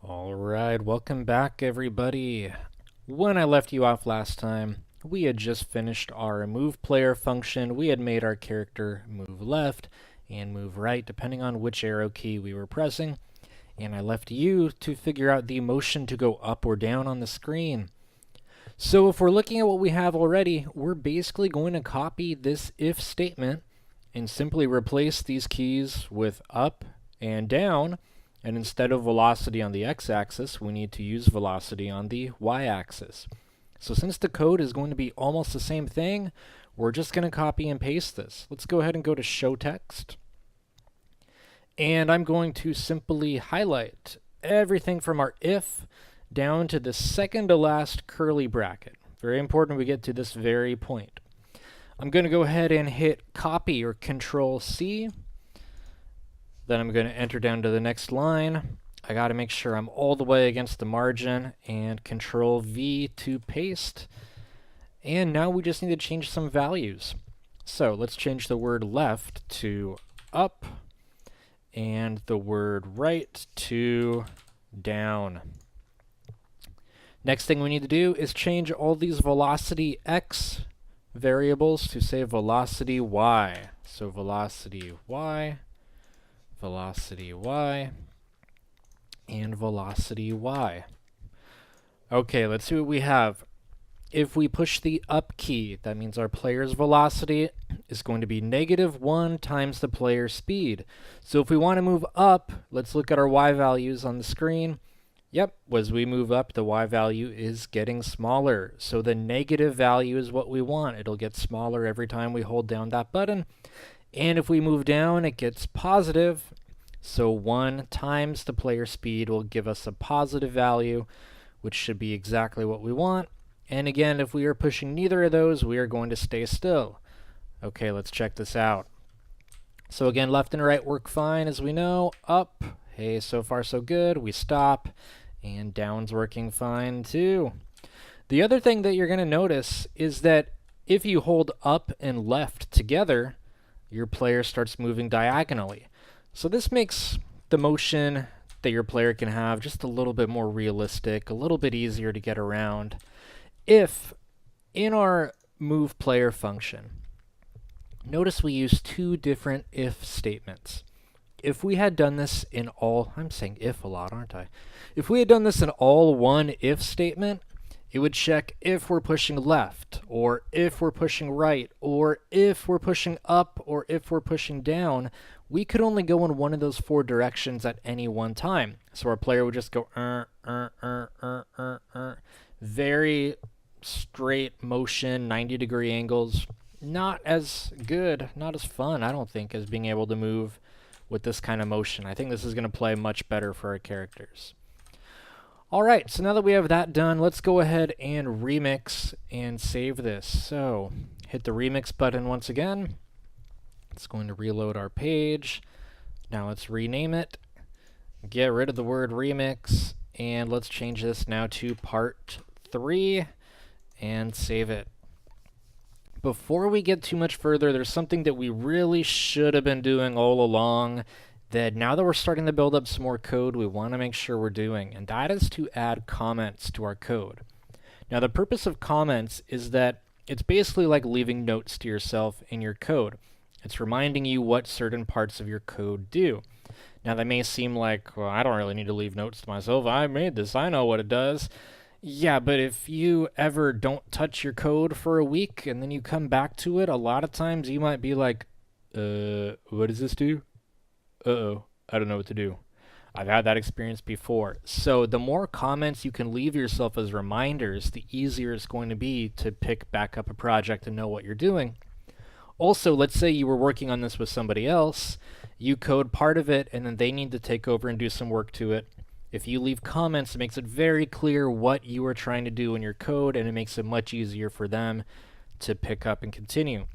Alright, welcome back everybody. When I left you off last time, we had just finished our move player function. We had made our character move left and move right depending on which arrow key we were pressing. And I left you to figure out the motion to go up or down on the screen. So if we're looking at what we have already, we're basically going to copy this if statement and simply replace these keys with up and down. And instead of velocity on the x-axis, we need to use velocity on the y-axis. So since the code is going to be almost the same thing, we're just going to copy and paste this. Let's go ahead and go to show text. And I'm going to simply highlight everything from our if down to the second to last curly bracket. Very important we get to this very point. I'm going to go ahead and hit copy or Control C. Then I'm going to enter down to the next line. I got to make sure I'm all the way against the margin and Control V to paste. And now we just need to change some values. So let's change the word left to up and the word right to down. Next thing we need to do is change all these velocity x variables to say velocity y. So velocity y, velocity y, and velocity y. Okay, let's see what we have. If we push the up key, that means our player's velocity is going to be -1 times the player's speed. So if we want to move up, let's look at our y values on the screen. Yep, as we move up, the y value is getting smaller. So the negative value is what we want. It'll get smaller every time we hold down that button. And if we move down, it gets positive. So 1 times the player speed will give us a positive value, which should be exactly what we want. And again, if we are pushing neither of those, we are going to stay still. Okay, let's check this out. So again, left and right work fine, as we know. Up, hey, so far so good. We stop, and down's working fine too. The other thing that you're going to notice is that if you hold up and left together, your player starts moving diagonally. So this makes the motion that your player can have just a little bit more realistic, a little bit easier to get around. If in our move player function, notice we use two different if statements. If we had done this in all, I'm saying if a lot, aren't I? If we had done this in all one if statement, it would check if we're pushing left, or if we're pushing right, or if we're pushing up, or if we're pushing down. We could only go in one of those four directions at any one time. So our player would just go very straight motion, 90-degree angles. Not as good, not as fun, I don't think, as being able to move with this kind of motion. I think this is going to play much better for our characters. Alright, so now that we have that done, let's go ahead and remix and save this. So, hit the remix button once again. It's going to reload our page. Now let's rename it. Get rid of the word remix, and let's change this now to Part 3 and save it. Before we get too much further, there's something that we really should have been doing all along that now that we're starting to build up some more code, we want to make sure we're doing, and that is to add comments to our code. Now the purpose of comments is that it's basically like leaving notes to yourself in your code. It's reminding you what certain parts of your code do. Now that may seem like, well, I don't really need to leave notes to myself. I made this, I know what it does. Yeah, but if you ever don't touch your code for a week and then you come back to it, a lot of times you might be like, what does this do? Uh-oh, I don't know what to do. I've had that experience before. So the more comments you can leave yourself as reminders, the easier it's going to be to pick back up a project and know what you're doing. Also, let's say you were working on this with somebody else, you code part of it, and then they need to take over and do some work to it. If you leave comments, it makes it very clear what you are trying to do in your code, and it makes it much easier for them to pick up and continue.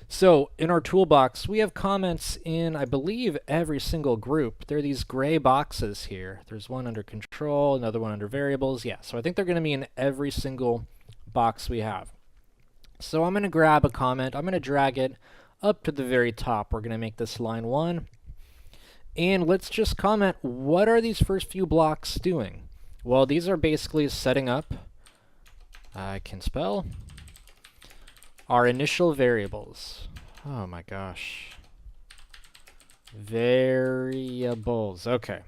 So in our toolbox, we have comments in, I believe, every single group. There are these gray boxes here. There's one under control, another one under variables. Yeah, so I think they're going to be in every single box we have. So I'm going to grab a comment. I'm going to drag it up to the very top. We're going to make this line 1. And let's just comment, what are these first few blocks doing? Well, these are basically setting up, I can spell, our initial variables. Oh my gosh. Variables, okay.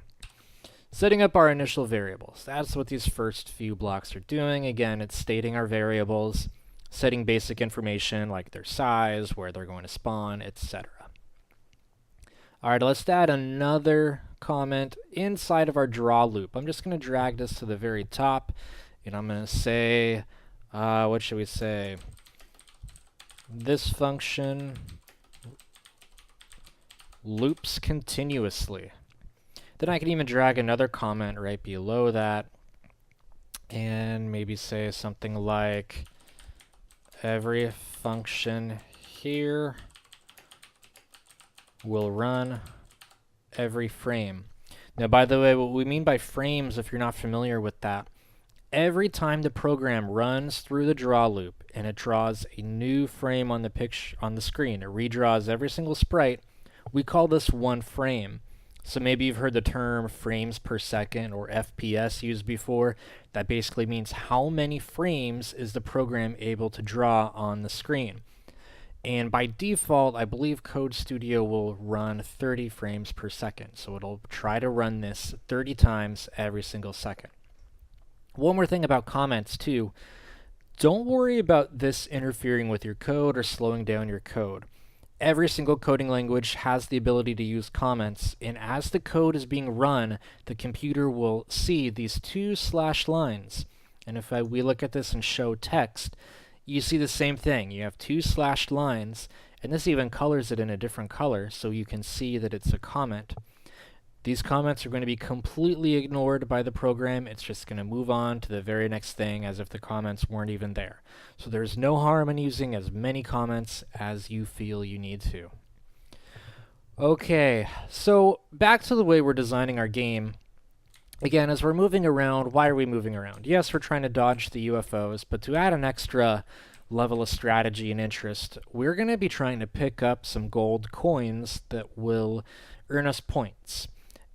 Setting up our initial variables. That's what these first few blocks are doing. Again, it's stating our variables, setting basic information like their size, where they're going to spawn, etc. All right, let's add another comment inside of our draw loop. I'm just going to drag this to the very top, and I'm going to say, what should we say? This function loops continuously. Then I can even drag another comment right below that, and maybe say something like, every function here will run every frame. Now, by the way, what we mean by frames, if you're not familiar with that, every time the program runs through the draw loop and it draws a new frame on the screen, it redraws every single sprite, we call this one frame. So maybe you've heard the term frames per second or FPS used before. That basically means how many frames is the program able to draw on the screen. And by default, I believe Code Studio will run 30 frames per second. So it'll try to run this 30 times every single second. One more thing about comments too. Don't worry about this interfering with your code or slowing down your code. Every single coding language has the ability to use comments, and as the code is being run, the computer will see these two slash lines. And if we look at this and show text, you see the same thing. You have two slashed lines, and this even colors it in a different color so you can see that it's a comment. These comments are going to be completely ignored by the program. It's just going to move on to the very next thing as if the comments weren't even there. So there's no harm in using as many comments as you feel you need to. Okay, so back to the way we're designing our game. Again, as we're moving around, why are we moving around? Yes, we're trying to dodge the UFOs, but to add an extra level of strategy and interest, we're going to be trying to pick up some gold coins that will earn us points.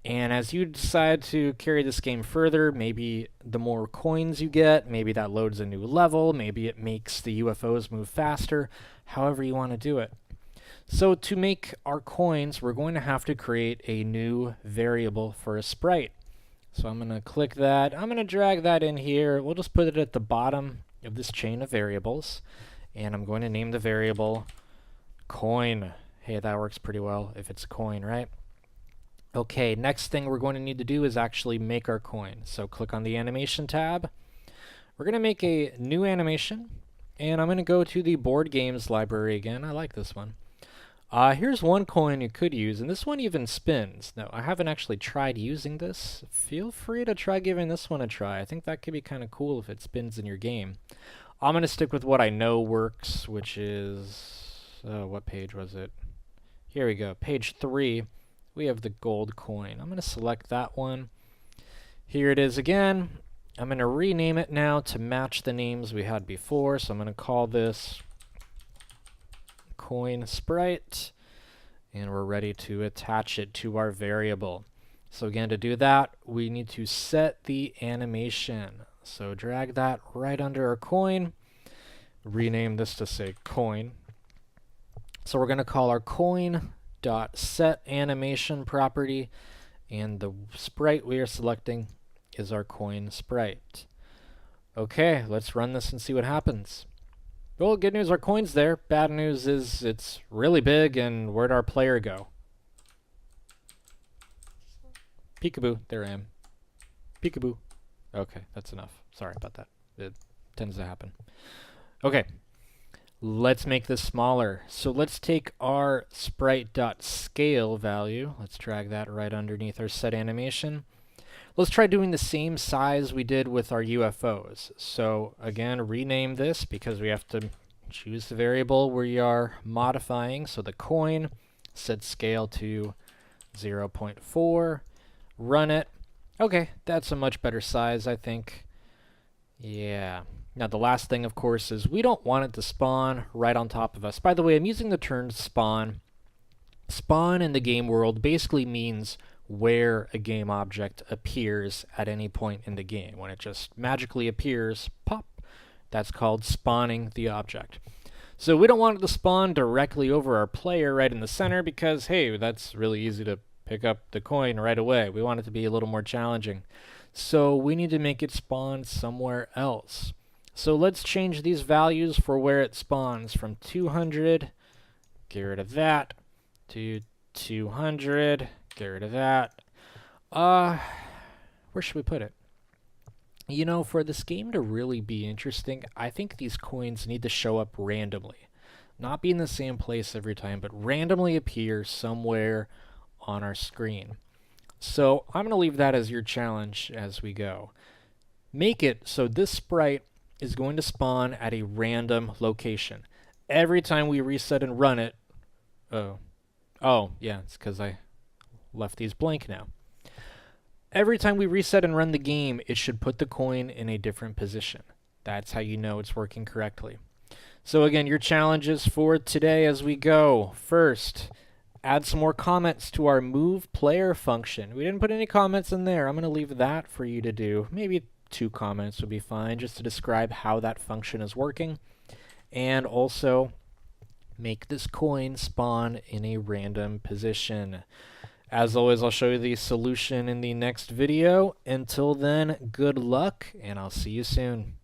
And as you decide to carry this game further, maybe the more coins you get, maybe that loads a new level, maybe it makes the UFOs move faster, however you want to do it. So to make our coins, we're going to have to create a new variable for a sprite. So I'm going to click that. I'm going to drag that in here. We'll just put it at the bottom of this chain of variables. And I'm going to name the variable coin. Hey, that works pretty well if it's a coin, right? Okay, next thing we're going to need to do is actually make our coin. So click on the animation tab. We're going to make a new animation, and I'm going to go to the board games library again. I like this one. Here's one coin you could use, and this one even spins. Now, I haven't actually tried using this. Feel free to try giving this one a try. I think that could be kind of cool if it spins in your game. I'm going to stick with what I know works, which is... what page was it? Here we go, page 3. We have the gold coin. I'm going to select that one. Here it is again. I'm going to rename it now to match the names we had before. So I'm going to call this coin sprite, and we're ready to attach it to our variable. So again, to do that, we need to set the animation. So drag that right under our coin. Rename this to say coin. So we're going to call our coin .set animation property, and the sprite we are selecting is our coin sprite. Okay, let's run this and see what happens. Well, good news, our coin's there. Bad news is it's really big, and where'd our player go? Peekaboo, there I am. Peekaboo. Okay, that's enough. Sorry about that. It tends to happen. Okay. Let's make this smaller. So let's take our sprite.scale value. Let's drag that right underneath our set animation. Let's try doing the same size we did with our UFOs. So again, rename this because we have to choose the variable we are modifying. So the coin, set scale to 0.4, run it. Okay, that's a much better size, I think. Yeah. Now the last thing, of course, is we don't want it to spawn right on top of us. By the way, I'm using the term spawn Spawn in the game world basically means where a game object appears at any point in the game. When it just magically appears, pop, that's called spawning the object. So we don't want it to spawn directly over our player right in the center because, hey, that's really easy to pick up the coin right away. We want it to be a little more challenging. So we need to make it spawn somewhere else. So let's change these values for where it spawns from 200, get rid of that, to 200, get rid of that. Where should we put it? You know, for this game to really be interesting, I think these coins need to show up randomly. Not be in the same place every time, but randomly appear somewhere on our screen. So I'm going to leave that as your challenge as we go. Make it so this sprite is going to spawn at a random location. Every time we reset and run it... Oh, yeah, it's because I left these blank now. Every time we reset and run the game, it should put the coin in a different position. That's how you know it's working correctly. So again, your challenges for today as we go. First, add some more comments to our move player function. We didn't put any comments in there. I'm going to leave that for you to do. Maybe 2 comments would be fine, just to describe how that function is working. And also, make this coin spawn in a random position. As always, I'll show you the solution in the next video. Until then, good luck, and I'll see you soon.